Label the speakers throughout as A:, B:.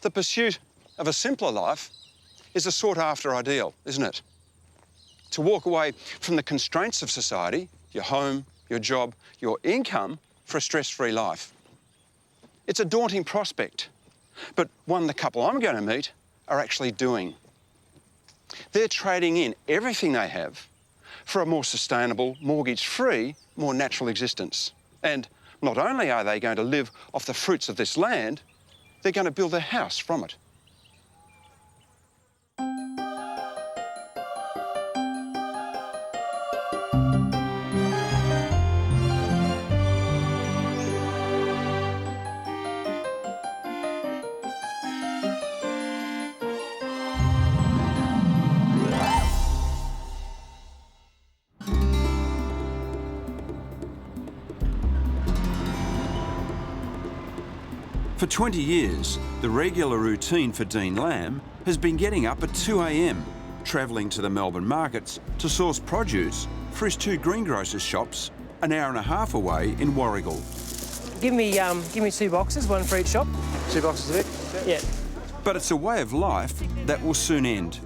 A: The pursuit of a simpler life is a sought-after ideal, isn't it? To walk away from the constraints of society, your home, your job, your income, for a stress-free life. It's a daunting prospect, but one the couple I'm going to meet are actually doing. They're trading in everything they have for a more sustainable, mortgage-free, more natural existence. And not only are they going to live off the fruits of this land, they're going to build their house from it. For 20 years, the regular routine for Dean Lamb has been getting up at 2 a.m, travelling to the Melbourne markets to source produce for his 2 greengrocers shops an hour and a half away in Warragul.
B: Give me 2 boxes, one for each shop.
C: 2 boxes of it?
B: Yeah.
A: But it's a way of life that will soon end,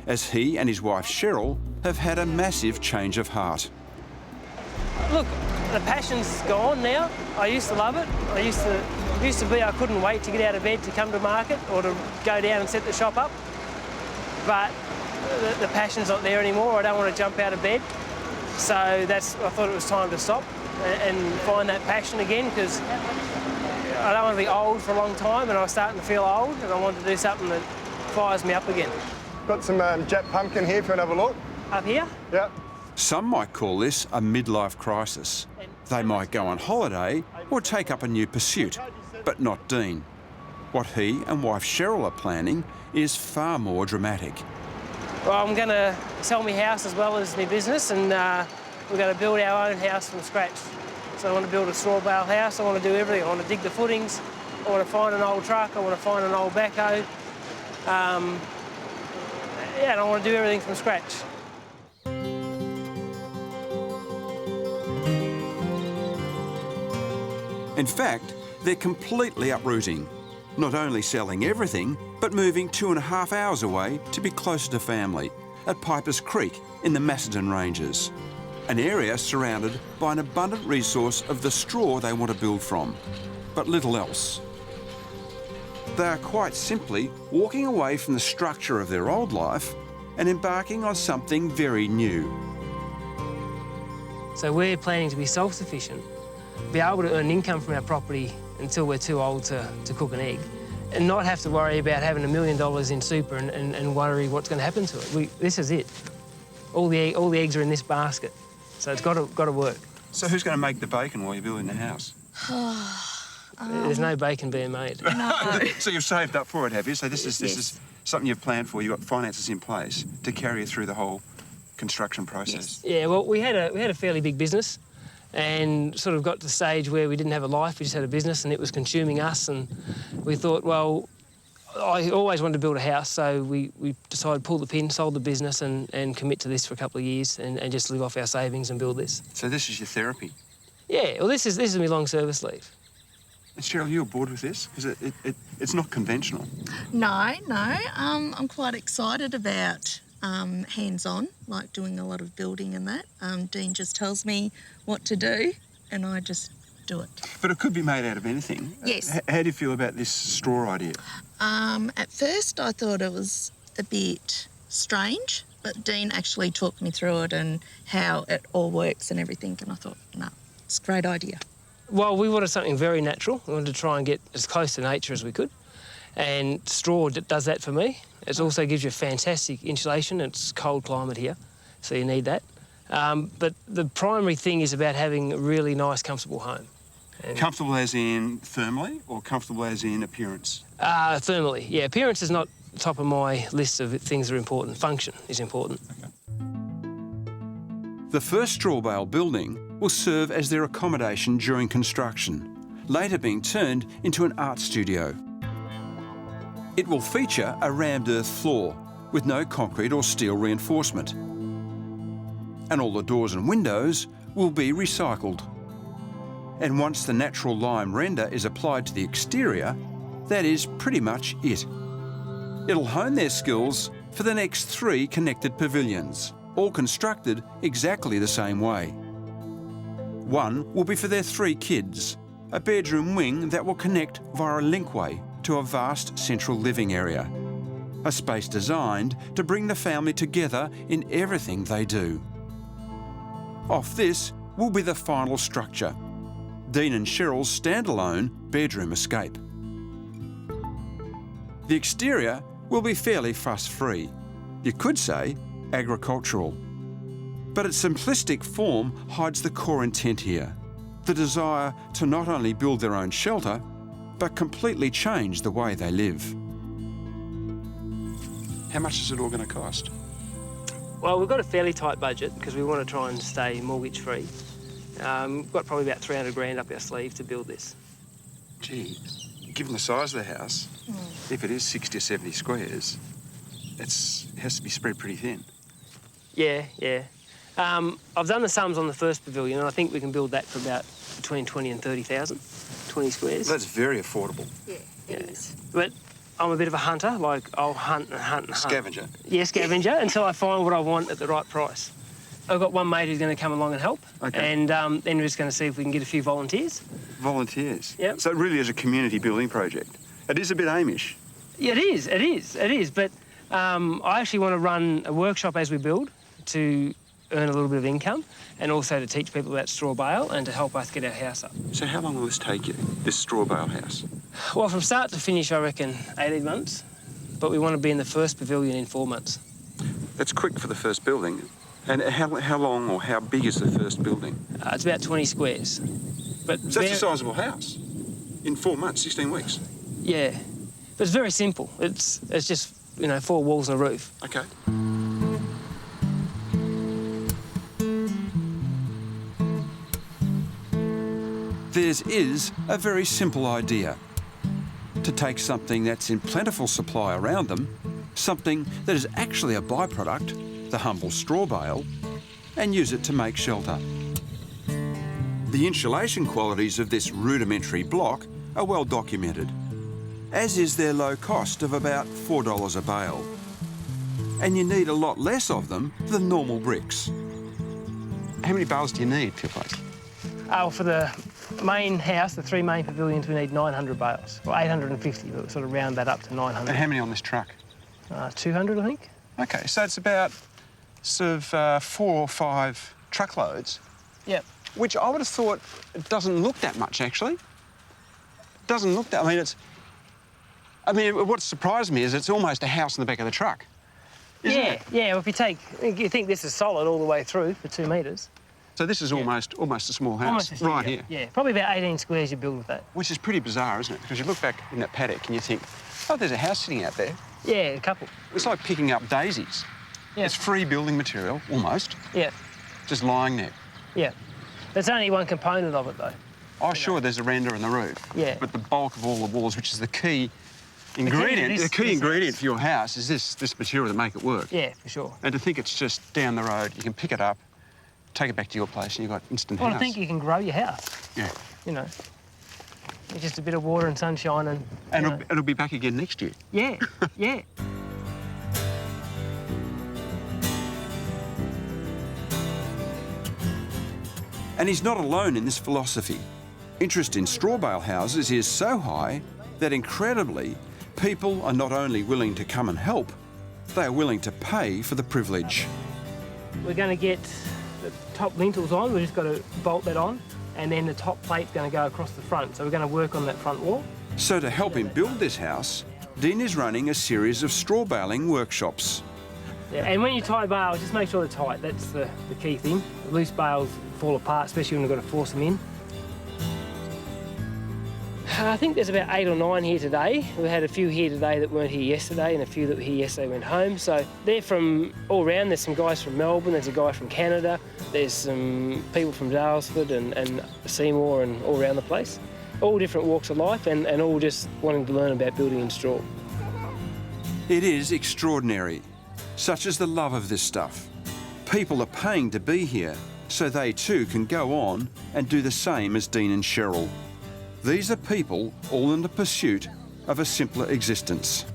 A: as he and his wife Sherrill have had a massive change of heart.
B: Look, the passion's gone now. I used to love it. I used to be, I couldn't wait to get out of bed to come to market or to go down and set the shop up. But the passion's not there anymore. I don't want to jump out of bed. So I thought it was time to stop and find that passion again, because I don't want to be old for a long time, and I was starting to feel old, and I wanted to do something that fires me up again.
C: Got some Jet pumpkin here for another look.
B: Up here?
C: Yeah.
A: Some might call this a midlife crisis. They might go on holiday or take up a new pursuit, but not Dean. What he and wife Sherrill are planning is far more dramatic.
B: Well, I'm going to sell my house as well as my business, and we're going to build our own house from scratch. So I want to build a Strawbale house. I want to do everything. I want to dig the footings. I want to find an old truck. I want to find an old backhoe. Yeah, and I want to do everything from scratch.
A: In fact, they're completely uprooting, not only selling everything, but moving 2.5 hours away to be closer to family, at Pipers Creek in the Macedon Ranges, an area surrounded by an abundant resource of the straw they want to build from, but little else. They are quite simply walking away from the structure of their old life and embarking on something very new.
B: So we're planning to be self-sufficient, be able to earn income from our property until we're too old to cook an egg, and not have to worry about having $1 million in super and worry what's going to happen to it. This is it. All the eggs are in this basket, so it's got to work.
A: So who's going to make the bacon while you're building the house?
B: There's no bacon being made.
D: No.
A: So you've saved up for it, have you? So this is something you've planned for. You've got finances in place to carry you through the whole construction process.
B: Yes. Yeah, well, we had a fairly big business, and sort of got to the stage where we didn't have a life, we just had a business, and it was consuming us, and we thought, well, I always wanted to build a house, so we decided to pull the pin, sold the business, and commit to this for a couple of years and just live off our savings and build this.
A: So this is your therapy?
B: Yeah, well, this is my long service leave.
A: And Sherrill, you aboard with this? Because it's not conventional.
D: No. I'm quite excited about hands-on, like doing a lot of building and that. Dean just tells me what to do and I just do it.
A: But it could be made out of anything.
D: Yes.
A: How do you feel about this straw idea?
D: At first I thought it was a bit strange, but Dean actually talked me through it and how it all works and everything, and I thought, no, it's a great idea.
B: Well, we wanted something very natural. We wanted to try and get as close to nature as we could, and straw does that for me. It also gives you fantastic insulation. It's cold climate here, so you need that. But the primary thing is about having a really nice, comfortable home. And
A: comfortable as in thermally, or comfortable as in appearance?
B: Thermally, yeah. Appearance is not top of my list of things that are important. Function is important.
A: Okay. The first Strawbale building will serve as their accommodation during construction, later being turned into an art studio. It will feature a rammed earth floor with no concrete or steel reinforcement. And all the doors and windows will be recycled. And once the natural lime render is applied to the exterior,
E: that is pretty much it. It'll hone their skills for the next 3 connected pavilions, all constructed exactly the same way. One will be for their 3 kids, a bedroom wing that will connect via a linkway to a vast central living area, a space designed to bring the family together in everything they do. Off this will be the final structure, Dean and Sherrill's standalone bedroom escape. The exterior will be fairly fuss-free. You could say agricultural. But its simplistic form hides the core intent here, the desire to not only build their own shelter, but completely change the way they live.
A: How much is it all going to cost?
B: Well, we've got a fairly tight budget because we want to try and stay mortgage-free. We've got probably about 300 grand up our sleeve to build this.
A: Gee, given the size of the house, if it is 60 or 70 squares, it has to be spread pretty thin.
B: Yeah. I've done the sums on the first pavilion, and I think we can build that for about between 20 and 30,000, 20 squares.
A: That's very affordable.
D: Yeah, it is.
B: But I'm a bit of a hunter, like I'll hunt and hunt and hunt.
A: Scavenger.
B: Yeah, scavenger, until I find what I want at the right price. I've got one mate who's going to come along and help, and then we're just going to see if we can get a few volunteers.
A: Volunteers?
B: Yep.
A: So it really is a community building project. It is a bit Amish.
B: Yeah, it is, but I actually want to run a workshop as we build to earn a little bit of income and also to teach people about Strawbale and to help us get our house up.
A: So how long will this take you, this Strawbale house?
B: Well, from start to finish, I reckon 18 months, but we want to be in the first pavilion in 4 months.
A: That's quick for the first building. And how long or how big is the first building?
B: It's about 20 squares. But
A: So that's a sizable house in 4 months, 16 weeks.
B: Yeah, but it's very simple. It's just, 4 walls and a roof.
A: Okay.
E: Theirs is a very simple idea. To take something that's in plentiful supply around them, something that is actually a byproduct, the humble straw bale, and use it to make shelter. The insulation qualities of this rudimentary block are well documented, as is their low cost of about $4 a bale. And you need a lot less of them than normal bricks.
A: How many bales do you need for your place?
B: For the main house, the 3 main pavilions, we need 900 bales, or 850, but we'll sort of round that up to 900.
A: And how many on this truck?
B: 200, I think.
A: Okay, so it's about sort of 4 or 5 truckloads.
B: Yep.
A: Which I would have thought it doesn't look that much, actually. It doesn't look that... I mean, what surprised me is it's almost a house in the back of the truck. Isn't it?
B: Yeah, well, if you think this is solid all the way through for 2 metres.
A: So this is almost a small house, right here.
B: Yeah, probably about 18 squares you build with that.
A: Which is pretty bizarre, isn't it? Because you look back in that paddock and you think, oh, there's a house sitting out there.
B: Yeah, a couple.
A: It's like picking up daisies.
B: Yeah.
A: It's free building material, almost.
B: Yeah.
A: Just lying there.
B: Yeah. That's only one component of it, though.
A: Oh, sure, there's a render in the roof.
B: Yeah.
A: But the bulk of all the walls, which is the key ingredient, the key ingredient for your house is this material to make it work.
B: Yeah, for sure.
A: And to think it's just down the road, you can pick it up, take it back to your place, and you've got instant house.
B: Well, I think you can grow your house.
A: Yeah.
B: It's just a bit of water and sunshine and
A: it'll be back again next year.
B: Yeah, yeah.
E: And he's not alone in this philosophy. Interest in straw bale houses is so high that, incredibly, people are not only willing to come and help, they are willing to pay for the privilege.
B: We're going to get the top lintels on. We've just got to bolt that on, and then the top plate's going to go across the front. So we're going to work on that front wall.
E: So to help him build this house, Dean is running a series of straw baling workshops.
B: Yeah, and when you tie bales, just make sure they're tight. That's the key thing. The loose bales fall apart, especially when you've got to force them in. I think there's about 8 or 9 here today. We had a few here today that weren't here yesterday, and a few that were here yesterday went home. So they're from all around. There's some guys from Melbourne, there's a guy from Canada, there's some people from Dalesford and Seymour and all around the place. All different walks of life and all just wanting to learn about building in straw.
E: It is extraordinary. Such is the love of this stuff. People are paying to be here, so they too can go on and do the same as Dean and Sherrill. These are people all in the pursuit of a simpler existence.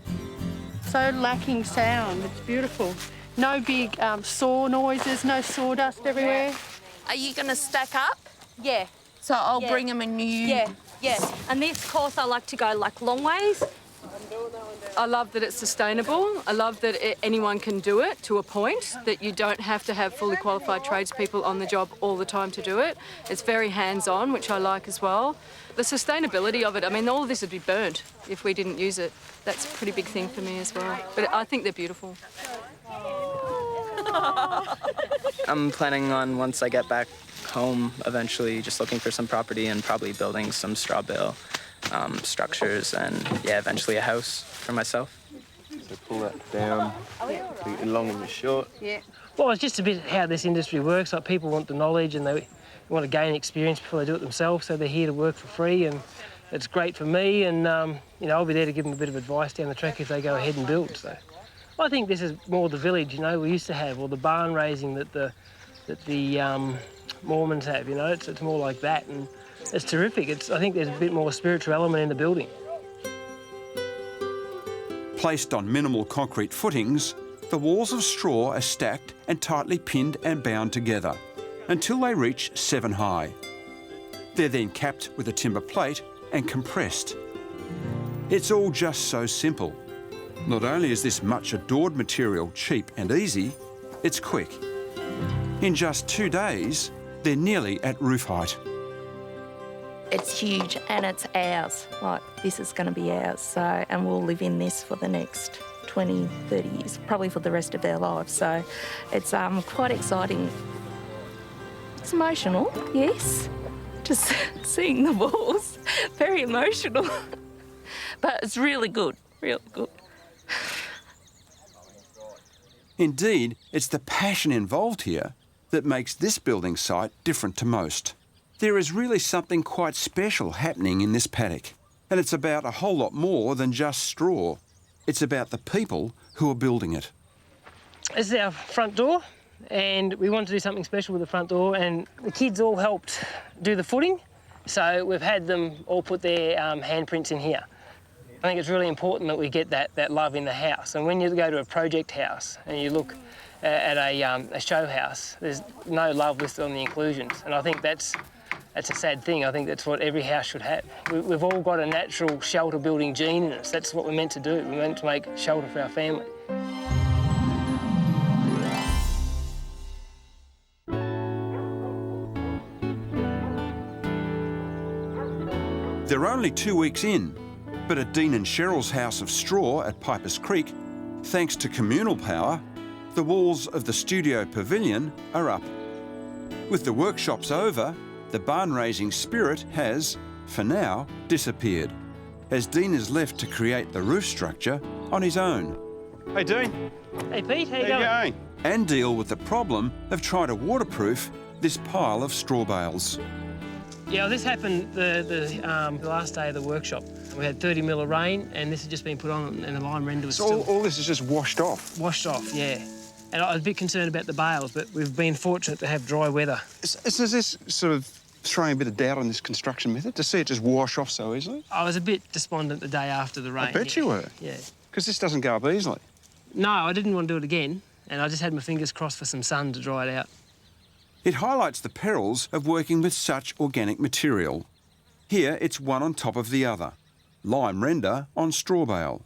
F: So lacking sound, it's beautiful. No big saw noises, no sawdust everywhere.
D: Are you going to stack up?
G: Yeah,
D: So I'll bring them a new...
G: yeah. And this course I like to go like long ways.
H: I love that it's sustainable. I love that anyone can do it to a point, that you don't have to have fully qualified tradespeople on the job all the time to do it. It's very hands-on, which I like as well. The sustainability of it, I mean, all of this would be burnt if we didn't use it. That's a pretty big thing for me as well. But I think they're beautiful.
I: I'm planning on, once I get back home, eventually just looking for some property and probably building some straw bale structures and, yeah, eventually a house for myself.
C: So pull that down, the long and the short.
F: Yeah.
B: Well, it's just a bit how this industry works. Like, people want the knowledge and they want to gain experience before they do it themselves, so they're here to work for free, and it's great for me, and you know, I'll be there to give them a bit of advice down the track if they go ahead and build. So I think this is more the village, you know, we used to have, or the barn raising that the Mormons have, you know, it's more like that, and it's terrific. I think there's a bit more spiritual element in the building.
E: Placed on minimal concrete footings, the walls of straw are stacked and tightly pinned and bound together until they reach 7 high. They're then capped with a timber plate and compressed. It's all just so simple. Not only is this much adored material cheap and easy, it's quick. In just 2 days, they're nearly at roof height.
D: It's huge and it's ours. Like, this is going to be ours. So, and we'll live in this for the next 20, 30 years, probably for the rest of our lives. So it's quite exciting. It's emotional, yes. Just seeing the walls, very emotional. But it's really good, really good.
E: Indeed, it's the passion involved here that makes this building site different to most. There is really something quite special happening in this paddock, and it's about a whole lot more than just straw. It's about the people who are building it.
B: This is our front door, and we wanted to do something special with the front door, and the kids all helped do the footing, so we've had them all put their handprints in here. I think it's really important that we get that love in the house, and when you go to a project house and you look at a show house, there's no love listed on the inclusions, and I think that's a sad thing. I think that's what every house should have. We've all got a natural shelter building gene in us. That's what we're meant to do. We're meant to make shelter for our family.
E: They're only 2 weeks in, but at Dean and Sherrill's house of straw at Pipers Creek, thanks to communal power, the walls of the studio pavilion are up. With the workshops over, the barn-raising spirit has, for now, disappeared, as Dean is left to create the roof structure on his own.
A: Hey, Dean.
B: Hey, Pete, how you
A: How you
B: going?
A: going?
E: And deal with the problem of trying to waterproof this pile of straw bales.
B: Yeah, well, this happened the last day of the workshop. We had 30 mil of rain, and this has just been put on, and the lime render was
A: So
B: still
A: all this is just washed off.
B: washed off, yeah. And I was a bit concerned about the bales, but we've been fortunate to have dry weather.
A: Is this sort of throwing a bit of doubt on this construction method, to see it just wash off so easily?
B: I was a bit despondent the day after the rain.
A: I bet you were.
B: Yeah.
A: Because this doesn't go up easily.
B: No, I didn't want to do it again, and I just had my fingers crossed for some sun to dry it out.
E: It highlights the perils of working with such organic material. Here, it's one on top of the other. Lime render on straw bale.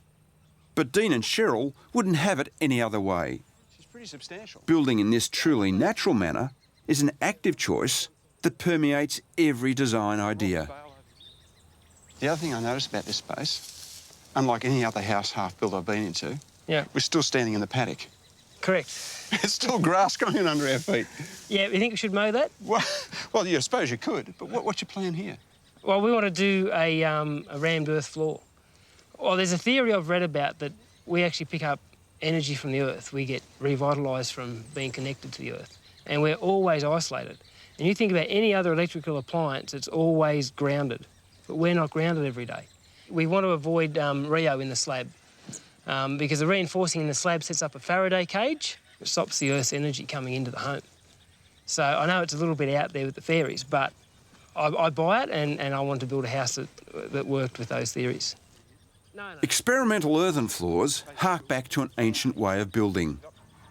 E: But Dean and Sherrill wouldn't have it any other way.
A: It's pretty substantial.
E: Building in this truly natural manner is an active choice that permeates every design idea.
A: The other thing I noticed about this space, unlike any other house half-built I've been into,
B: Yeah.
A: we're still standing in the paddock.
B: Correct.
A: There's still grass going in under our feet.
B: Yeah, you think we should mow that?
A: Well, yeah, I suppose you could, but what's your plan here?
B: Well, we want to do a rammed earth floor. Well, there's a theory I've read about that we actually pick up energy from the earth. We get revitalised from being connected to the earth, and we're always isolated. And you think about any other electrical appliance, it's always grounded, but we're not grounded every day. We want to avoid Rio in the slab because the reinforcing in the slab sets up a Faraday cage, which stops the earth's energy coming into the home. So I know it's a little bit out there with the fairies, but I buy it, and I want to build a house that worked with those theories.
E: Experimental earthen floors hark back to an ancient way of building,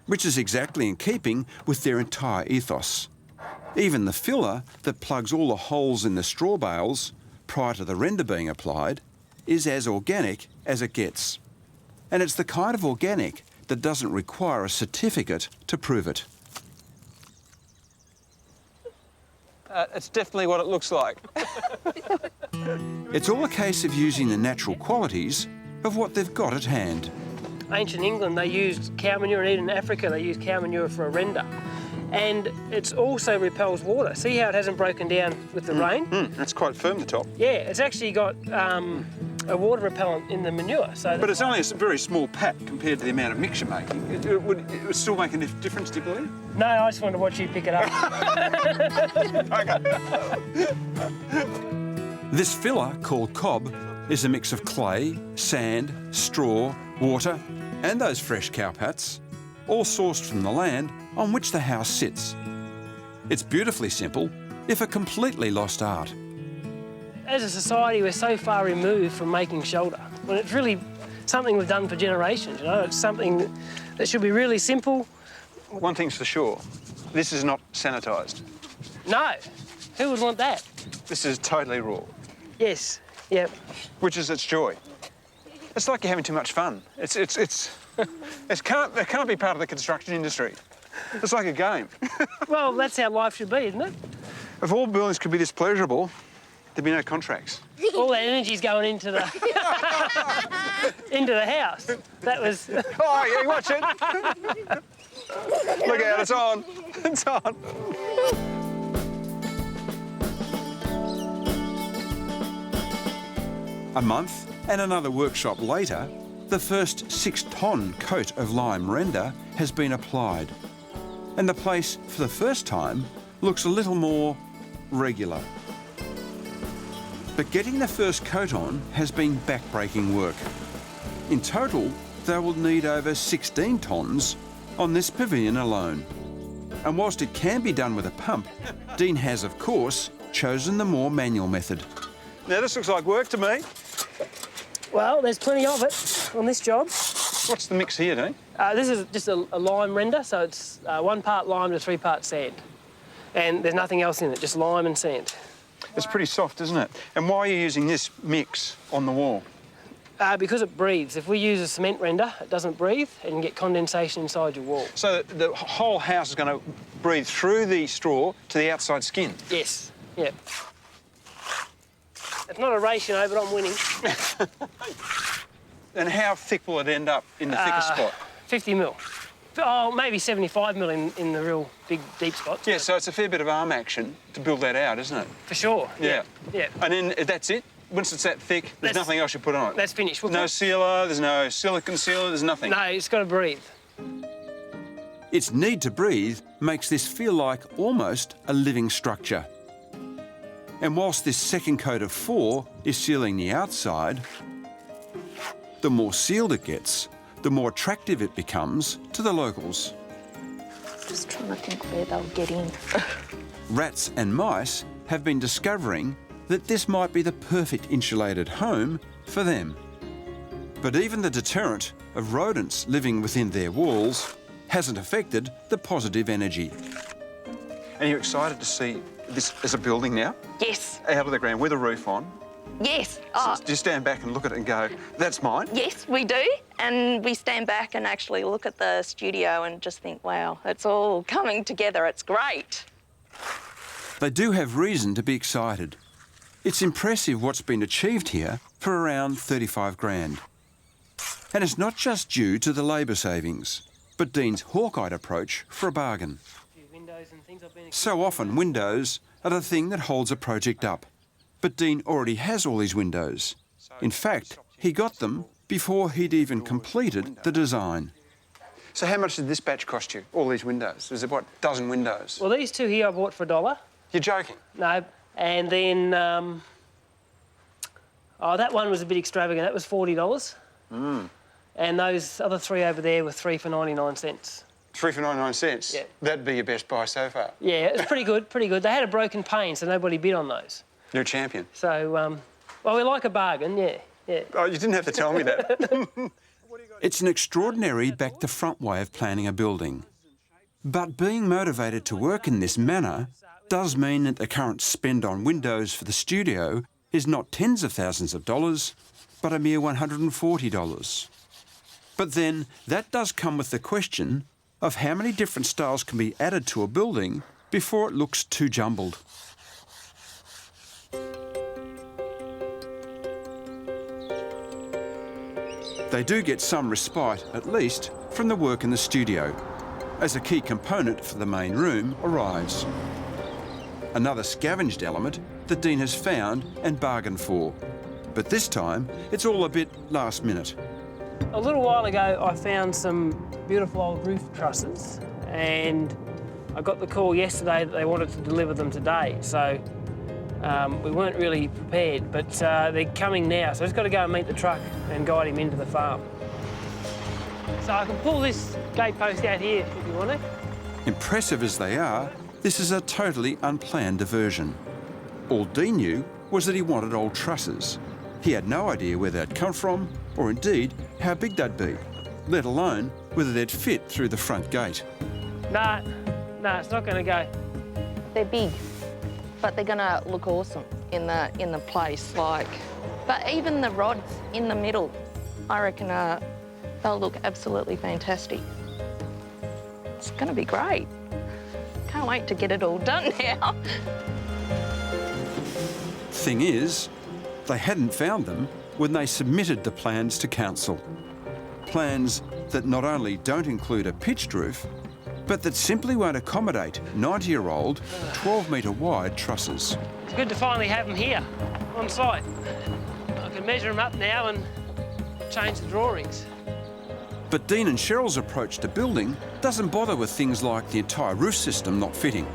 E: which is exactly in keeping with their entire ethos. Even the filler that plugs all the holes in the straw bales prior to the render being applied is as organic as it gets. And it's the kind of organic that doesn't require a certificate to prove it.
A: It's definitely what it looks like.
E: It's all a case of using the natural qualities of what they've got at hand.
B: Ancient England, they used cow manure, and even in Africa, they used cow manure for a render. And it also repels water. See how it hasn't broken down with the rain?
A: It's quite firm, the top.
B: Yeah, it's actually got a water repellent in the manure. So
A: But it's only a very small pat compared to the amount of mix you're making. It would still make a difference, do you believe?
B: No, I just wanted to watch you pick it up.
E: This filler, called cob, is a mix of clay, sand, straw, water, and those fresh cow pats, all sourced from the land on which the house sits. It's beautifully simple, if a completely lost art.
B: As a society, we're so far removed from making shelter. When it's really something we've done for generations, you know? It's something that should be really simple.
A: One thing's for sure, this is not sanitised.
B: No, who would want that?
A: This is totally raw.
B: Yes, yep.
A: Which is its joy. It's like you're having too much fun. It can't be part of the construction industry. It's like a game.
B: Well, that's how life should be, isn't it?
A: If all buildings could be this pleasurable, there'd be no contracts.
B: All that energy's going into the into the house. That was.
A: Oh, yeah, watch it. Look out, it's on. It's on.
E: A month and another workshop later, the first 6-ton coat of lime render has been applied. And the place, for the first time, looks a little more regular. But getting the first coat on has been back-breaking work. In total, they will need over 16 tonnes on this pavilion alone. And whilst it can be done with a pump, Dean has, of course, chosen the more manual method.
A: Now, this looks like work to me.
B: Well, there's plenty of it on this job.
A: What's the mix here, Dean?
B: This is just a lime render, so it's 1 part lime to 3 parts sand. And there's nothing else in it, just lime and sand.
A: It's pretty soft, isn't it? And why are you using this mix on the wall?
B: Because it breathes. If we use a cement render, it doesn't breathe and you get condensation inside your wall.
A: So the whole house is going to breathe through the straw to the outside skin?
B: Yes, yeah. It's not a race, you know, but I'm winning.
A: And how thick will it end up in the thickest spot?
B: 50 mil. Oh, maybe 75 mil in the real big, deep spots.
A: Yeah, so it's a fair bit of arm action to build that out, isn't it?
B: For sure.
A: Yeah.
B: Yeah.
A: And then that's it? Once it's that thick, there's nothing else you put on it?
B: That's finished.
A: No sealer, there's no silicone sealer, there's nothing?
B: No, it's got to breathe.
E: Its need to breathe makes this feel like almost a living structure. And whilst this second coat of 4 is sealing the outside, the more sealed it gets, the more attractive it becomes to the locals.
D: Just trying to think where they'll get in.
E: Rats and mice have been discovering that this might be the perfect insulated home for them. But even the deterrent of rodents living within their walls hasn't affected the positive energy.
A: Are you excited to see this as a building now?
D: Yes.
A: Out of the ground with a roof on?
D: Yes.
A: So do you stand back and look at it and go, that's mine?
D: Yes, we do. And we stand back and actually look at the studio and just think, wow, it's all coming together. It's great.
E: They do have reason to be excited. It's impressive what's been achieved here for around 35 grand. And it's not just due to the labour savings, but Dean's hawk-eyed approach for a bargain. So often windows are the thing that holds a project up. But Dean already has all these windows. In fact, he got them before he'd even completed the design.
A: So how much did this batch cost you, all these windows? Was it, what, a dozen windows?
B: Well, these two here I bought for $1.
A: You're joking?
B: No. And then, that one was a bit extravagant. That was $40. And those other 3 over there were 3 for 99 cents.
A: 3 for 99 cents?
B: Yeah.
A: That'd be your best buy so far?
B: Yeah, it was pretty good, pretty good. They had a broken pane, so nobody bid on those.
A: You're a champion.
B: So, well, we like a bargain, yeah. Yeah.
A: Oh, you didn't have to tell me that.
E: It's an extraordinary back-to-front way of planning a building. But being motivated to work in this manner does mean that the current spend on windows for the studio is not tens of thousands of dollars, but a mere $140. But then that does come with the question of how many different styles can be added to a building before it looks too jumbled. They do get some respite, at least, from the work in the studio, as a key component for the main room arrives. Another scavenged element that Dean has found and bargained for. But this time, it's all a bit last minute.
B: A little while ago, I found some beautiful old roof trusses, and I got the call yesterday that they wanted to deliver them today. So we weren't really prepared, but they're coming now. So I've just got to go and meet the truck and guide him into the farm. So I can pull this gate post out here if you want to.
E: Impressive as they are, this is a totally unplanned diversion. All Dean knew was that he wanted old trusses. He had no idea where they'd come from, or indeed how big they'd be, let alone whether they'd fit through the front gate.
B: No, it's not going to go.
D: They're big, but they're going to look awesome in the place. But even the rods in the middle, I reckon they'll look absolutely fantastic. It's going to be great. Can't wait to get it all done now.
E: Thing is, they hadn't found them when they submitted the plans to council. Plans that not only don't include a pitched roof, but that simply won't accommodate 90-year-old, 12-metre wide trusses.
B: It's good to finally have them here, on site. I can measure them up now and change the drawings.
E: But Dean and Sherrill's approach to building doesn't bother with things like the entire roof system not fitting,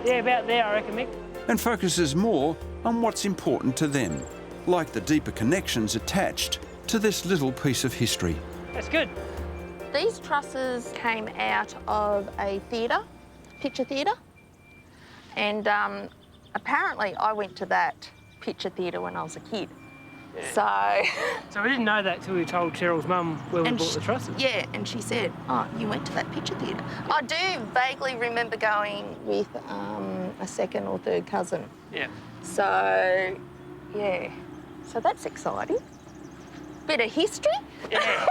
B: Yeah, about there, I reckon, Mick.
E: and focuses more on what's important to them, like the deeper connections attached to this little piece of history.
B: That's good.
D: These trusses came out of a theatre, picture theatre, and apparently I went to that picture theatre when I was a kid. Yeah.
B: So we didn't know that till we told Cheryl's mum where we bought the trusses.
D: Yeah, and she said, oh, you went to that picture theatre. I do vaguely remember going with a second or third cousin.
B: Yeah.
D: So, yeah. So that's exciting. Bit of history.
B: Yeah.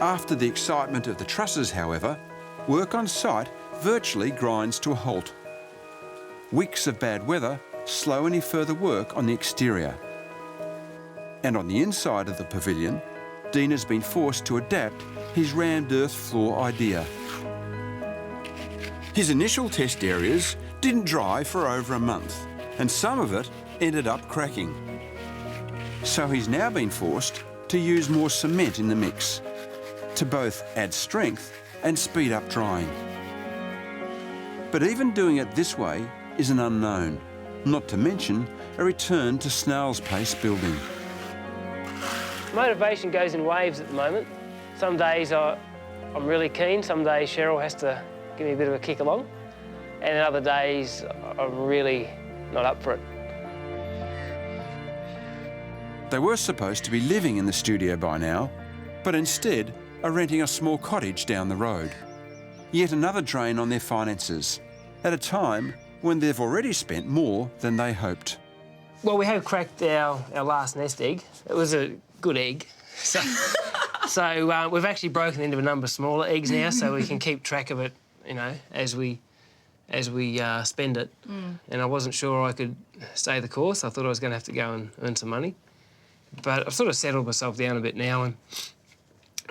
E: After the excitement of the trusses, however, work on site virtually grinds to a halt. Weeks of bad weather slow any further work on the exterior. And on the inside of the pavilion, Dean has been forced to adapt his rammed earth floor idea. His initial test areas didn't dry for over a month, and some of it ended up cracking. So he's now been forced to use more cement in the mix, to both add strength and speed up drying. But even doing it this way is an unknown, not to mention a return to snail's pace building.
B: Motivation goes in waves at the moment. Some days I'm really keen, some days Sherrill has to give me a bit of a kick along, and other days I'm really not up for it.
E: They were supposed to be living in the studio by now, but instead are renting a small cottage down the road. Yet another drain on their finances, at a time when they've already spent more than they hoped.
B: Well, we have cracked our last nest egg. It was a good egg. So we've actually broken into a number of smaller eggs now, so we can keep track of it, you know, as we spend it. And I wasn't sure I could stay the course. I thought I was going to have to go and earn some money. But I've sort of settled myself down a bit now and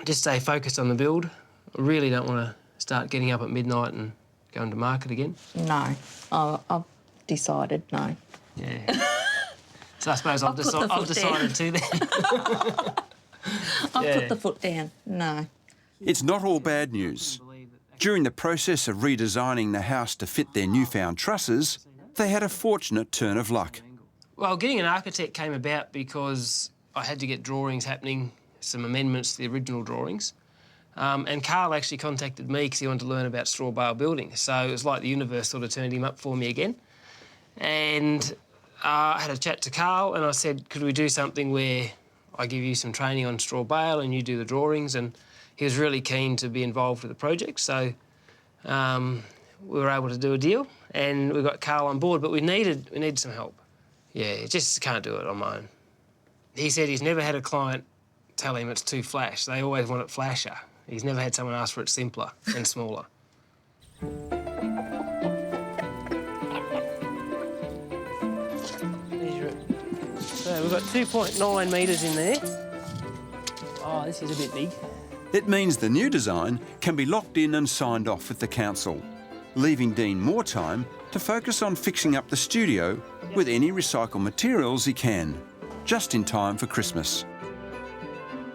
B: just stay focused on the build. I really don't want to start getting up at midnight and going to market again.
D: No, I've decided no.
B: Yeah. So I suppose I've decided to then.
D: I've put the foot down. No.
E: It's not all bad news. During the process of redesigning the house to fit their newfound trusses, they had a fortunate turn of luck.
B: Well, getting an architect came about because I had to get drawings happening, some amendments to the original drawings. And Carl actually contacted me because he wanted to learn about Strawbale building. So it was like the universe sort of turned him up for me again. And I had a chat to Carl and I said, could we do something where I give you some training on Strawbale and you do the drawings? And he was really keen to be involved with the project, so we were able to do a deal and we got Carl on board, but we needed some help. Yeah, just can't do it on my own. He said he's never had a client tell him it's too flash. They always want it flasher. He's never had someone ask for it simpler and smaller. So we've got 2.9 metres in there. Oh, this is a bit big.
E: It means the new design can be locked in and signed off with the council, leaving Dean more time to focus on fixing up the studio with any recycled materials he can, just in time for Christmas.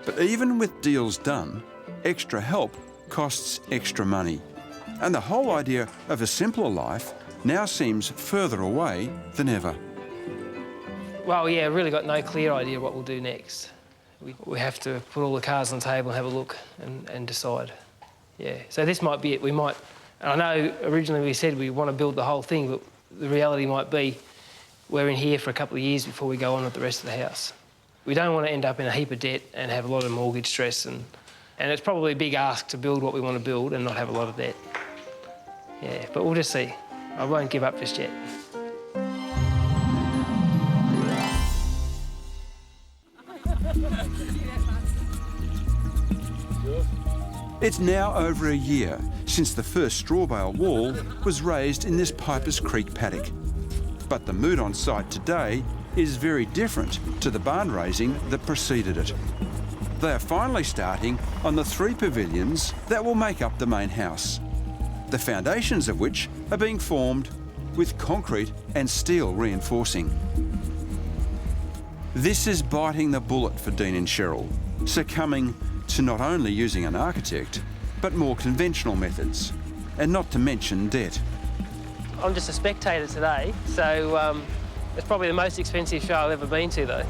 E: But even with deals done, extra help costs extra money. And the whole idea of a simpler life now seems further away than ever.
B: Well, yeah, really got no clear idea what we'll do next. We have to put all the cards on the table and have a look and decide. Yeah, so this might be it. We might, I know originally we said we want to build the whole thing, but the reality might be we're in here for a couple of years before we go on with the rest of the house. We don't want to end up in a heap of debt and have a lot of mortgage stress, and it's probably a big ask to build what we want to build and not have a lot of debt. Yeah, but we'll just see. I won't give up just yet.
E: It's now over a year since the first Strawbale wall was raised in this Pipers Creek paddock. But the mood on site today is very different to the barn raising that preceded it. They are finally starting on the 3 pavilions that will make up the main house, the foundations of which are being formed with concrete and steel reinforcing. This is biting the bullet for Dean and Sherrill, succumbing to not only using an architect, but more conventional methods, and not to mention debt.
B: I'm just a spectator today, so it's probably the most expensive show I've ever been to, though.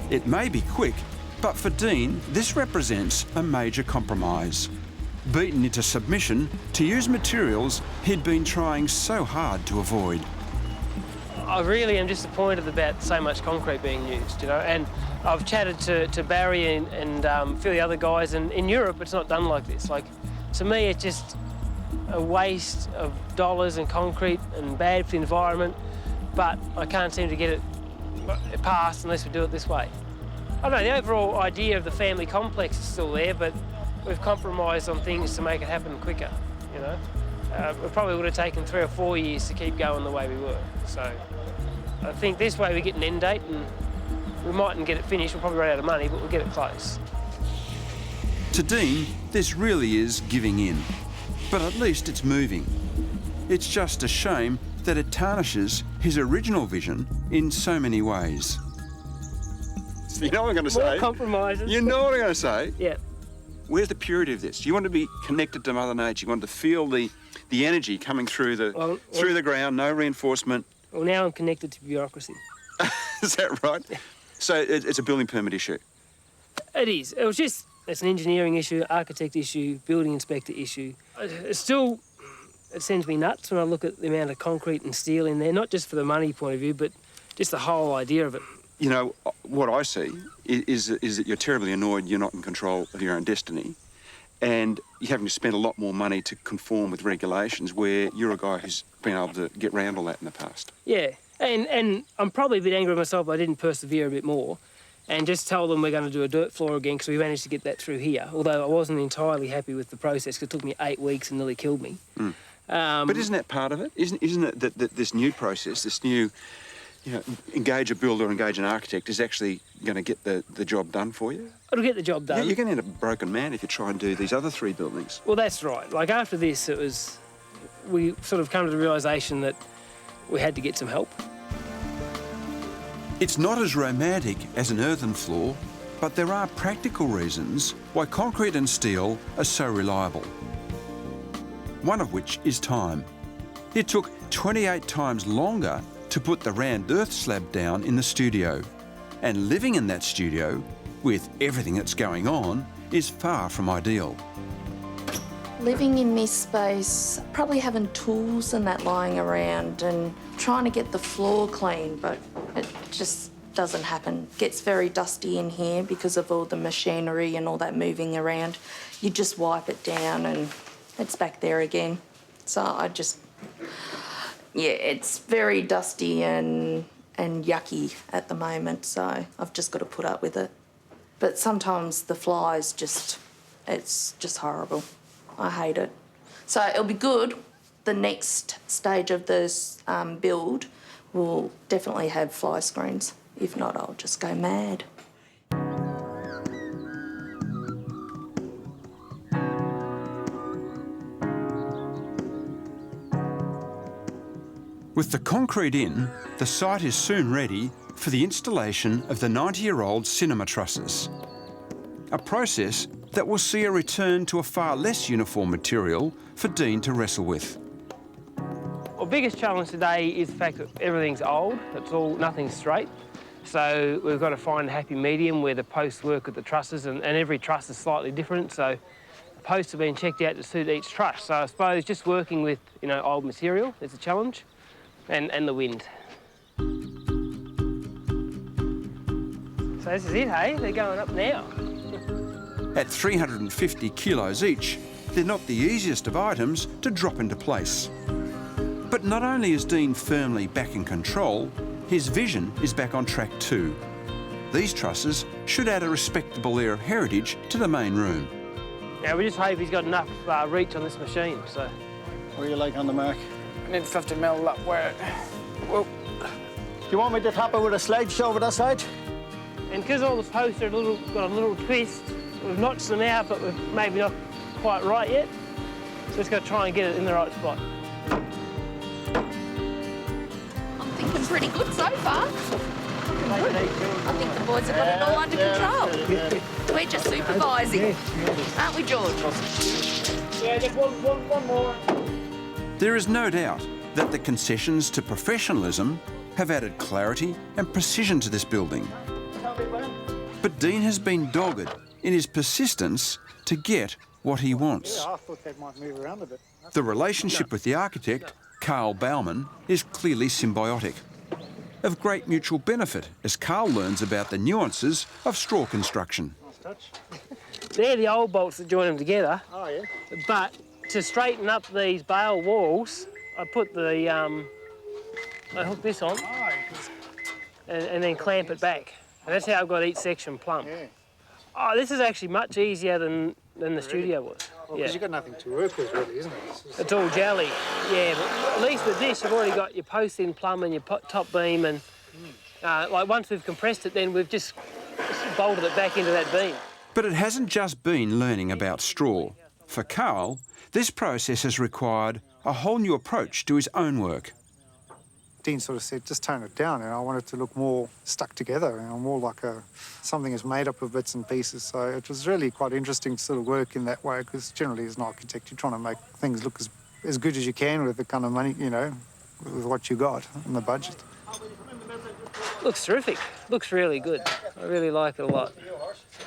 E: It may be quick, but for Dean, this represents a major compromise. Beaten into submission to use materials he'd been trying so hard to avoid.
B: I really am disappointed about so much concrete being used, you know, and I've chatted to Barry and a few of the other guys, and in Europe it's not done like this. Like, to me, it's just a waste of dollars and concrete and bad for the environment, but I can't seem to get it passed unless we do it this way. I don't know, the overall idea of the family complex is still there, but we've compromised on things to make it happen quicker, you know. It probably would have taken 3 or 4 years to keep going the way we were. So I think this way we get an end date, and we mightn't get it finished, we'll probably run out of money, but we'll get it close.
E: To Dean, this really is giving in, but at least it's moving. It's just a shame that it tarnishes his original vision in so many ways.
A: You know what I'm going to say?
B: More compromises.
A: You know what I'm going to say?
B: Yeah.
A: Where's the purity of this? You want to be connected to Mother Nature. You want to feel the energy coming through the ground, no reinforcement.
B: Well, now I'm connected to bureaucracy.
A: Is that right?
B: Yeah.
A: So it's a building permit issue?
B: It is. It's an engineering issue, architect issue, building inspector issue. It sends me nuts when I look at the amount of concrete and steel in there, not just for the money point of view, but just the whole idea of it.
A: You know, what I see is that you're terribly annoyed you're not in control of your own destiny, and you're having to spend a lot more money to conform with regulations where you're a guy who's been able to get round all that in the past.
B: Yeah, and I'm probably a bit angry with myself I didn't persevere a bit more and just tell them we're going to do a dirt floor again, because we managed to get that through here, although I wasn't entirely happy with the process because it took me 8 weeks and nearly killed me.
A: Mm. But isn't that part of it? Isn't it that this new process, this new, you know, engage a builder, engage an architect, is actually going to get the job done for you?
B: It'll get the job done.
A: Yeah, you're going to end up a broken man if you try and do these other 3 buildings.
B: Well, that's right. Like, after this, we sort of come to the realisation that we had to get some help.
E: It's not as romantic as an earthen floor, but there are practical reasons why concrete and steel are so reliable. One of which is time. It took 28 times longer to put the round earth slab down in the studio, and living in that studio, with everything that's going on, is far from ideal.
D: Living in this space, probably having tools and that lying around and trying to get the floor clean, but it just doesn't happen. Gets very dusty in here because of all the machinery and all that moving around. You just wipe it down and it's back there again. So yeah, it's very dusty and yucky at the moment, so I've just got to put up with it. But sometimes the flies it's just horrible. I hate it. So it'll be good. The next stage of this build will definitely have fly screens. If not, I'll just go mad.
E: With the concrete in, the site is soon ready for the installation of the 90-year-old cinema trusses. A process that will see a return to a far less uniform material for Dean to wrestle with.
B: Our biggest challenge today is the fact that everything's old, nothing's straight. So we've got to find a happy medium where the posts work with the trusses, and every truss is slightly different, so the posts have been checked out to suit each truss. So I suppose just working with, old material is a challenge, and the wind. So this is it, hey? They're going up now.
E: At 350 kilos each, they're not the easiest of items to drop into place. But not only is Dean firmly back in control, his vision is back on track too. These trusses should add a respectable air of heritage to the main room.
B: Now we just hope he's got enough reach on this machine, so.
J: What are you like on the mark?
I: I need 50 mil up where... Whoa.
J: Do you want me to tap it with a sledge over that side?
B: And because all the posts are got a little twist, we've notched them out, but we're maybe not quite right yet. So just got to try and get it in the right spot.
D: I'm thinking pretty good so far. I think the boys have got it all under control. We're just supervising, aren't we, George?
B: Yeah, just one more.
E: There is no doubt that the concessions to professionalism have added clarity and precision to this building. But Dean has been dogged in his persistence to get what he wants.
J: Yeah, I thought they might move around a bit.
E: The relationship with the architect, Carl Baumann, is clearly symbiotic, of great mutual benefit as Carl learns about the nuances of straw construction.
J: Nice touch.
B: They're the old bolts that join them together.
J: Oh, yeah.
B: But to straighten up these bale walls, I put the, I hook this on and then clamp it back. And that's how I've got each section plumb.
J: Yeah.
B: Oh, this is actually much easier than the studio was.
J: Well, because you've got nothing to work with, really, isn't it?
B: It's all jelly, yeah. But at least with this, you've already got your post-in plumb and your top beam, and like once we've compressed it, then we've just bolted it back into that beam.
E: But it hasn't just been learning about straw. For Carl, this process has required a whole new approach to his own work.
J: Dean sort of said, just tone it down, and I want it to look more stuck together, more like something is made up of bits and pieces. So it was really quite interesting to sort of work in that way, because generally as an architect, you're trying to make things look as good as you can with the kind of money, with what you got and the budget.
B: Looks terrific. Looks really good. I really like it a lot.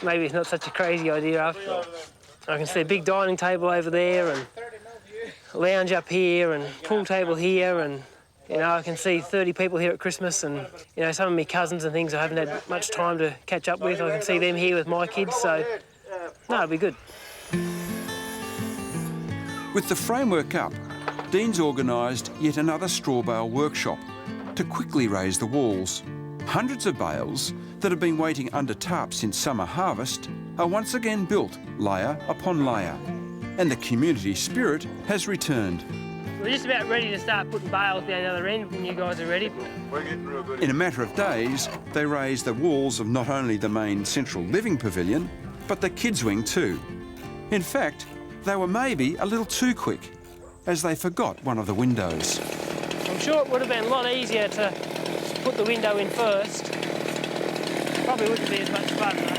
B: Maybe it's not such a crazy idea after all. I can see a big dining table over there and a lounge up here and pool table here, and I can see 30 people here at Christmas, and some of my cousins and things I haven't had much time to catch up with. I can see them here with my kids, so no, it'll be good.
E: With the framework up, Dean's organised yet another Strawbale workshop to quickly raise the walls. Hundreds of bales that have been waiting under tarp since summer harvest are once again built layer upon layer, and the community spirit has returned.
B: We're just about ready to start putting bales down the other end when you guys are ready.
E: In a matter of days, they raised the walls of not only the main central living pavilion, but the kids' wing too. In fact, they were maybe a little too quick, as they forgot one of the windows.
B: I'm sure it would have been a lot easier to put the window in first. Probably wouldn't be as much fun though.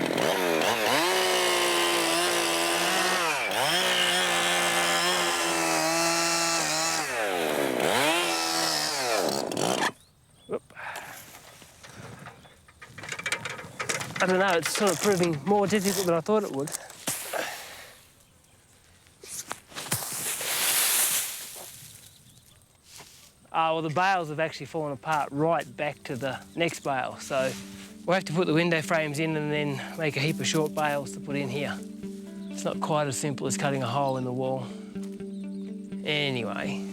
B: I don't know, it's sort of proving more difficult than I thought it would. Well, the bales have actually fallen apart right back to the next bale, so we'll have to put the window frames in and then make a heap of short bales to put in here. It's not quite as simple as cutting a hole in the wall. Anyway.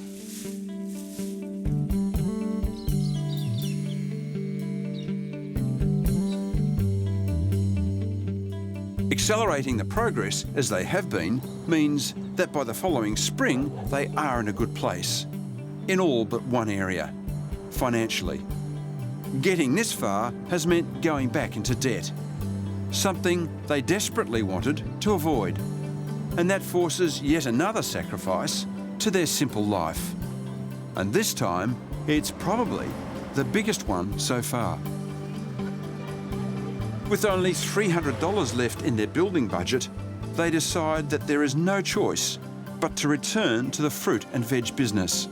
E: Accelerating the progress, as they have been, means that by the following spring, they are in a good place. In all but one area, financially. Getting this far has meant going back into debt. Something they desperately wanted to avoid. And that forces yet another sacrifice to their simple life. And this time, it's probably the biggest one so far. With only $300 left in their building budget, they decide that there is no choice but to return to the fruit and veg business.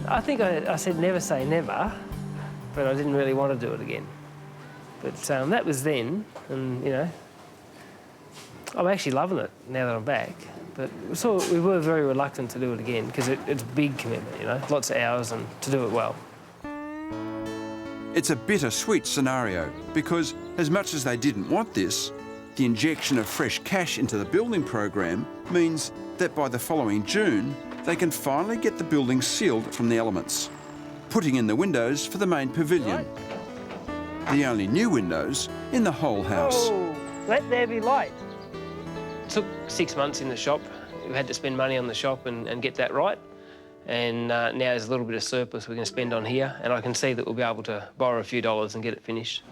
B: I think I said never say never, but I didn't really want to do it again. But that was then, and you know, I'm actually loving it now that I'm back. But we were very reluctant to do it again because it's a big commitment, you know, lots of hours and to do it well.
E: It's a bittersweet scenario because as much as they didn't want this, the injection of fresh cash into the building program means that by the following June, they can finally get the building sealed from the elements, putting in the windows for the main pavilion. The only new windows in the whole house.
B: Oh, let there be light. It took 6 months in the shop. We had to spend money on the shop and get that right. And now there's a little bit of surplus we can spend on here, and I can see that we'll be able to borrow a few dollars and get it finished.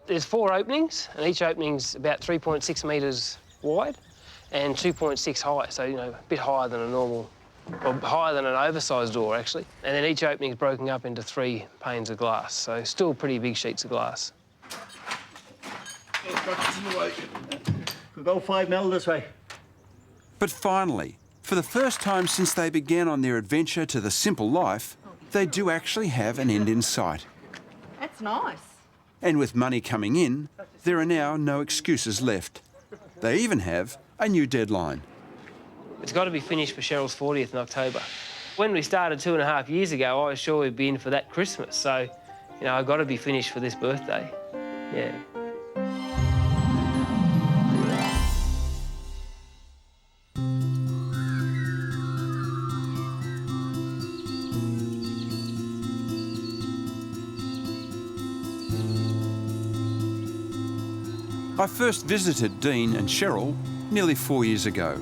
B: There's 4 openings, and each opening's about 3.6 metres wide and 2.6 high, so, you know, a bit higher than a normal, or higher than an oversized door, actually. And then each opening's broken up into 3 panes of glass, so still pretty big sheets of glass.
K: We'll go 5 mil this way.
E: But finally, for the first time since they began on their adventure to the simple life, they do actually have an end in sight.
L: That's nice.
E: And with money coming in, there are now no excuses left. They even have a new deadline.
B: It's got to be finished for Sherrill's 40th in October. When we started 2.5 years ago, I was sure we'd be in for that Christmas, so, you know, I've got to be finished for this birthday. Yeah.
E: I first visited Dean and Sherrill nearly 4 years ago,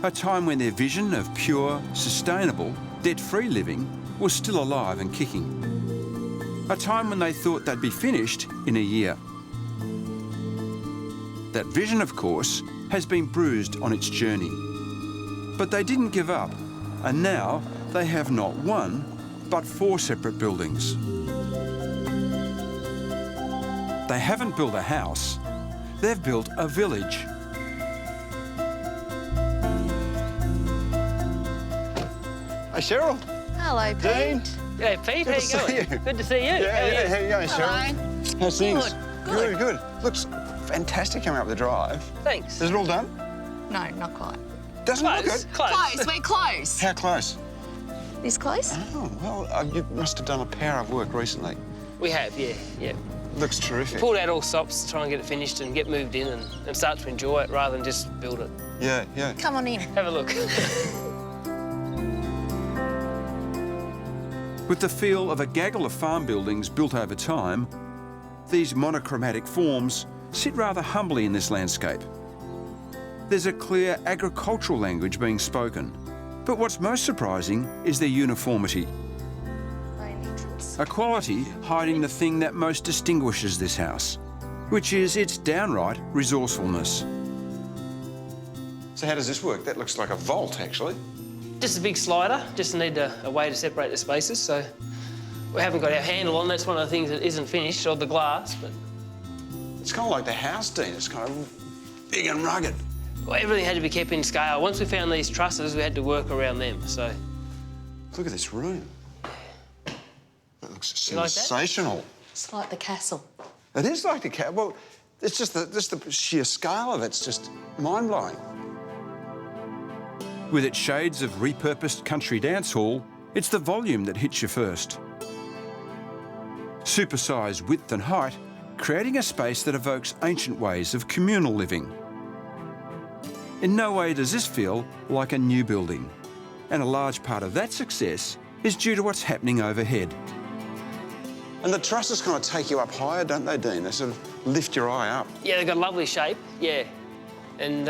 E: a time when their vision of pure, sustainable, debt-free living was still alive and kicking. A time when they thought they'd be finished in a year. That vision, of course, has been bruised on its journey. But they didn't give up, and now they have not 1, but 4 separate buildings. They haven't built a house. They've built a village.
A: Hey, Sherrill.
L: Hello, Pete.
A: Dean.
B: Hey, Pete, how you going? Good to see you.
A: Yeah, how you going, Sherrill?
L: Hello.
A: How's things?
L: Good.
A: Good. Looks fantastic coming up the drive.
B: Thanks.
A: Is it all done?
L: No, not quite.
A: Doesn't look good.
L: Close, we're close.
A: How close?
L: This close?
A: Oh, well, you must have done a power of work recently.
B: We have, yeah.
A: Looks terrific.
B: Pulled out all stops to try and get it finished and get moved in and start to enjoy it rather than just build it.
A: Yeah.
L: Come on in.
B: Have a look.
E: With the feel of a gaggle of farm buildings built over time, these monochromatic forms sit rather humbly in this landscape. There's a clear agricultural language being spoken, but what's most surprising is their uniformity. A quality hiding the thing that most distinguishes this house, which is its downright resourcefulness.
A: So how does this work? That looks like a vault, actually.
B: Just a big slider, just need a way to separate the spaces, so we haven't got our handle on. That's one of the things that isn't finished, or the glass, but...
A: It's kind of like the house, Dean. It's kind of big and rugged.
B: Well, everything had to be kept in scale. Once we found these trusses, we had to work around them, so...
A: Look at this room. That looks
B: like
A: sensational.
L: That? It's like the castle.
A: It is like the castle. Well, it's just the sheer scale of it's just mind-blowing.
E: With its shades of repurposed country dance hall, it's the volume that hits you first. Supersized width and height, creating a space that evokes ancient ways of communal living. In no way does this feel like a new building, and a large part of that success is due to what's happening overhead.
A: And the trusses kind of take you up higher, don't they, Dean? They sort of lift your eye up.
B: Yeah, they've got a lovely shape, yeah. And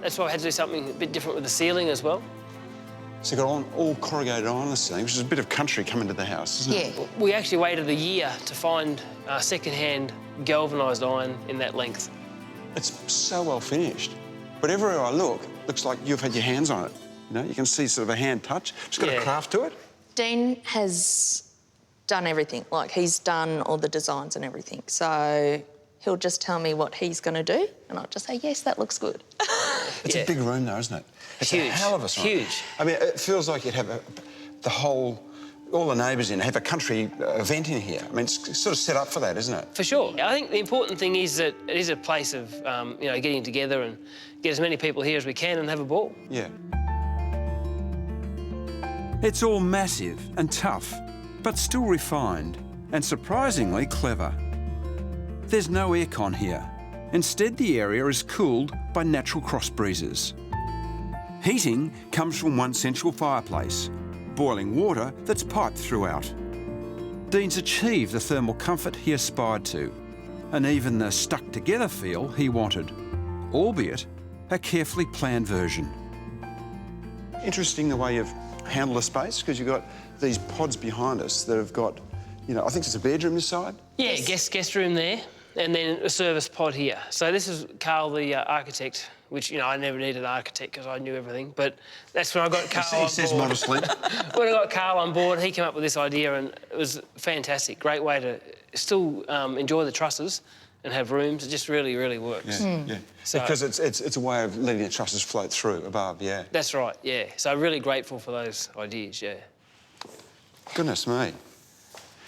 B: that's why I had to do something a bit different with the ceiling as well.
A: So you've got all corrugated iron on the ceiling, which is a bit of country coming to the house, isn't it?
B: Yeah. We actually waited a year to find second-hand galvanised iron in that length.
A: It's so well finished. But everywhere I look, looks like you've had your hands on it. You know, you can see sort of a hand touch. It's got a craft to it.
D: Dean has done everything. Like, he's done all the designs and everything. So he'll just tell me what he's going to do, and I'll just say, yes, that looks good.
A: It's a big room, though, isn't it? It's
B: huge.
A: a hell of a room.
B: Huge.
A: I mean, it feels like you'd have all the neighbours in, have a country event in here. I mean, it's sort of set up for that, isn't it?
B: For sure. I think the important thing is that it is a place of, you know, getting together and get as many people here as we can and have a ball.
A: Yeah.
E: It's all massive and tough, but still refined and surprisingly clever. There's no aircon here. Instead, the area is cooled by natural cross breezes. Heating comes from one central fireplace, boiling water that's piped throughout. Dean's achieved the thermal comfort he aspired to, and even the stuck-together feel he wanted, albeit a carefully planned version.
A: Interesting the way you've handled the space, because you've got these pods behind us that have got, you know, I think it's a bedroom this side.
B: Yeah, guest room there, and then a service pod here. So this is Carl, the architect, which, you know, I never needed an architect because I knew everything, but that's when I got Carl on board.
A: He says modestly.
B: When I got Carl on board, he came up with this idea, and it was fantastic. Great way to still enjoy the trusses and have rooms. It just really, really works.
A: Yeah, yeah. So, because it's a way of letting the trusses float through above, yeah.
B: That's right, yeah. So really grateful for those ideas, yeah.
A: Goodness me.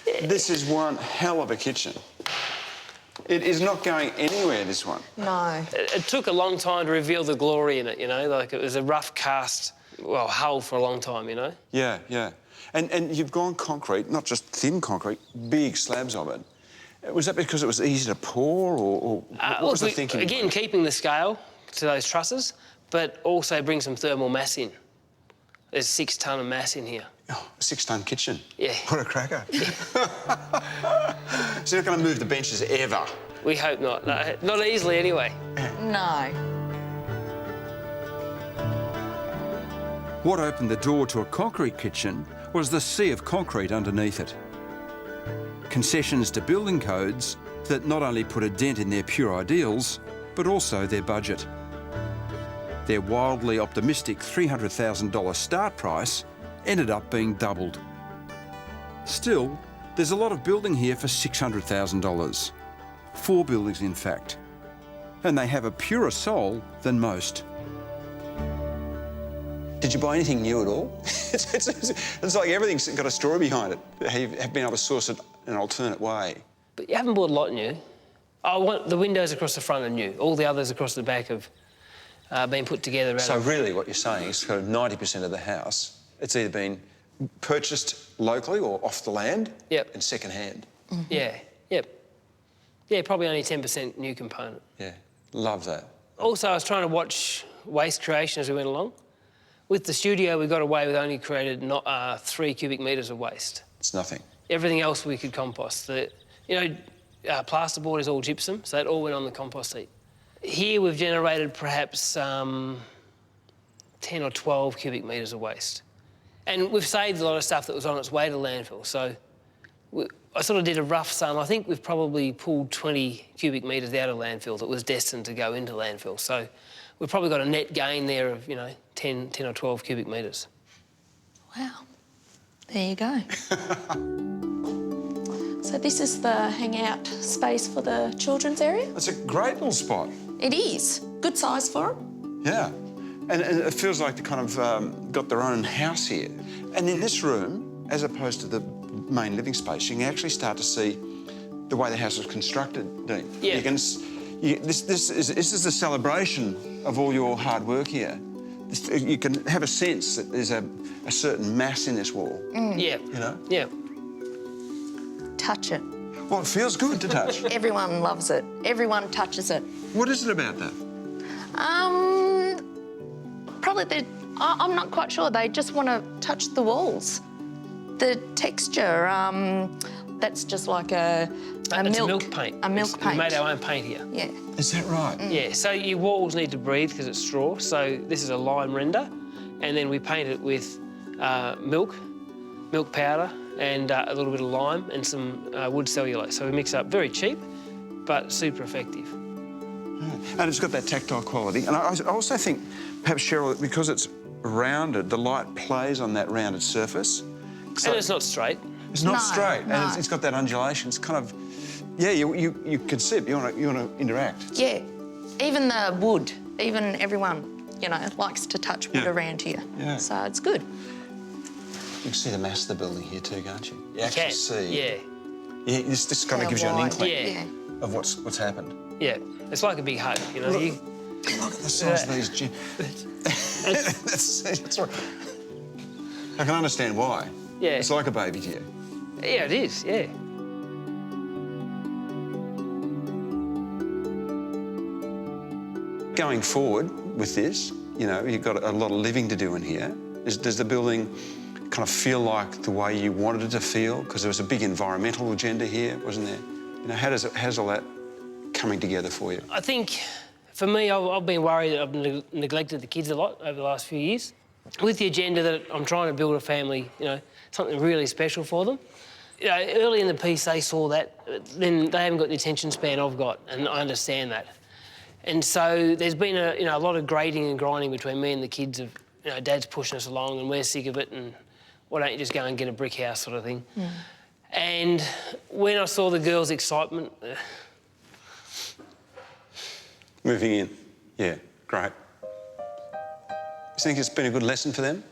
A: Yeah. This is one hell of a kitchen. It is not going anywhere, this one.
D: No.
B: It took a long time to reveal the glory in it, you know? Like, it was a rough cast, well, hull for a long time, you know?
A: Yeah, yeah. And you've gone concrete, not just thin concrete, big slabs of it. Was that because it was easy to pour, or what was the thinking?
B: Again, keeping the scale to those trusses, but also bring some thermal mass in. There's 6 tonne of mass in here.
A: Oh, a 6-tonne kitchen.
B: Yeah.
A: What a cracker. Yeah. So you're not going to move the benches ever?
B: We hope not. No, not easily, anyway.
D: No.
E: What opened the door to a concrete kitchen was the sea of concrete underneath it. Concessions to building codes that not only put a dent in their pure ideals, but also their budget. Their wildly optimistic $300,000 start price ended up being doubled. Still, there's a lot of building here for $600,000. 4 buildings, in fact. And they have a purer soul than most.
A: Did you buy anything new at all? It's like everything's got a story behind it. Have been able to source it in an alternate way.
B: But you haven't bought a lot new. I want the windows across the front are new. All the others across the back have been put together.
A: So really what you're saying is kind of 90% of the house, it's either been purchased locally or off the land.
B: Yep.
A: And second-hand.
D: Mm-hmm.
B: Yeah, yep. Yeah, probably only 10% new component.
A: Yeah, love that.
B: Also, I was trying to watch waste creation as we went along. With the studio, we got away with only created 3 cubic metres of waste.
A: It's nothing.
B: Everything else we could compost. Plasterboard is all gypsum, so that all went on the compost heap. Here we've generated perhaps 10 or 12 cubic metres of waste. And we've saved a lot of stuff that was on its way to landfill. So I sort of did a rough sum. I think we've probably pulled 20 cubic metres out of landfill that was destined to go into landfill. So we've probably got a net gain there of, 10 or 12 cubic metres.
D: Wow. There you go. So this is the hangout space for the children's area?
A: It's a great little spot.
D: It is. Good size for them.
A: Yeah. And it feels like they kind of got their own house here. And in this room, as opposed to the main living space, you can actually start to see the way the house was constructed, Dean.
B: Yeah.
A: This is a celebration of all your hard work here. You can have a sense that there's a certain mass in this wall.
B: Yeah.
A: You know?
B: Yeah.
L: Touch it.
A: Well, it feels good to touch.
L: Everyone loves it. Everyone touches it.
A: What is it about that?
L: Probably I'm not quite sure. They just want to touch the walls. The texture, that's just like a
B: milk paint.
L: A milk paint.
B: We made our own paint here.
L: Yeah.
A: Is that right?
B: Yeah, so your walls need to breathe because it's straw. So this is a lime render, and then we paint it with milk powder, and a little bit of lime and some wood cellulose. So we mix it up, very cheap, but super effective.
A: And it's got that tactile quality. And I also think, perhaps, Sherrill, because it's rounded, the light plays on that rounded surface. So
B: and it's not straight.
A: It's not straight, and it's got that undulation. It's kind of, yeah, you can see it, you want to interact.
L: Yeah, even the wood, even everyone, you know, likes to touch wood around here.
A: Yeah.
L: So it's good.
A: You can see the mass of the building here too, can't you? You actually see.
B: Yeah.
A: Yeah, this kind of gives you an inkling of what's happened.
B: Yeah, it's like a big hug, you know.
A: Look at the size of these that's right. I can understand why.
B: Yeah.
A: It's like a baby to you.
B: Yeah, it is, yeah.
A: Going forward with this, you know, you've got a lot of living to do in here. Does the building kind of feel like the way you wanted it to feel? Because there was a big environmental agenda here, wasn't there? You know, how's all that coming together for you?
B: I think, for me, I've been worried that I've neglected the kids a lot over the last few years. With the agenda that I'm trying to build a family, you know, something really special for them. You know, early in the piece, they saw that, then they haven't got the attention span I've got, and I understand that. And so there's been a lot of grating and grinding between me and the kids of, you know, Dad's pushing us along and we're sick of it, and why don't you just go and get a brick house sort of thing.
L: Mm.
B: And when I saw the girls' excitement...
A: Moving in, yeah, great. You think it's been a good lesson for them?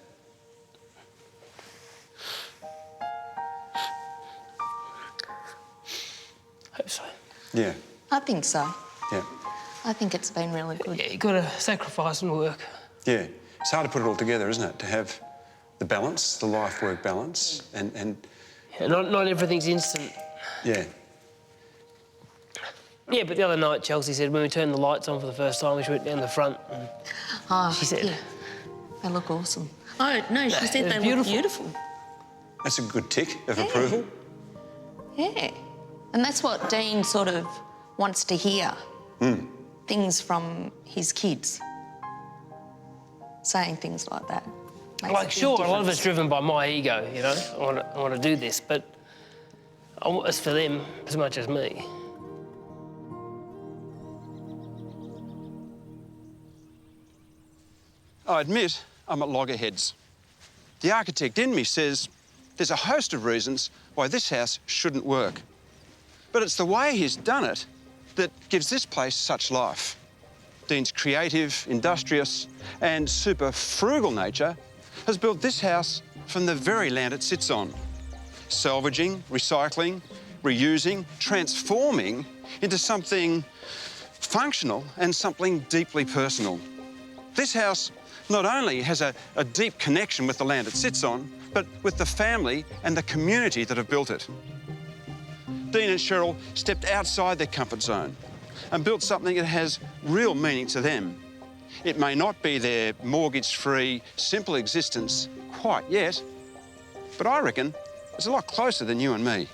B: Hope so.
A: Yeah.
L: I think so.
A: Yeah.
L: I think it's been really good.
B: Yeah, you've got to sacrifice and work.
A: Yeah. It's hard to put it all together, isn't it? To have the balance, the life-work balance, and...
B: Yeah, not everything's instant.
A: Yeah.
B: Yeah, but the other night, Chelsea said when we turned the lights on for the first time, she went down the front and she said...
L: Yeah. They look awesome. Oh, no, she said they look beautiful.
A: That's a good tick of approval.
L: Yeah. And that's what Dean sort of wants to hear. Things from his kids. Saying things like that.
B: Like, sure, a lot of it's driven by my ego, you know. I want to do this, but it's for them as much as me.
A: I admit I'm at loggerheads. The architect in me says there's a host of reasons why this house shouldn't work. But it's the way he's done it that gives this place such life. Dean's creative, industrious and super frugal nature has built this house from the very land it sits on. Salvaging, recycling, reusing, transforming into something functional and something deeply personal. This house not only has a deep connection with the land it sits on, but with the family and the community that have built it. Dean and Sherrill stepped outside their comfort zone and built something that has real meaning to them. It may not be their mortgage-free, simple existence quite yet, but I reckon it's a lot closer than you and me.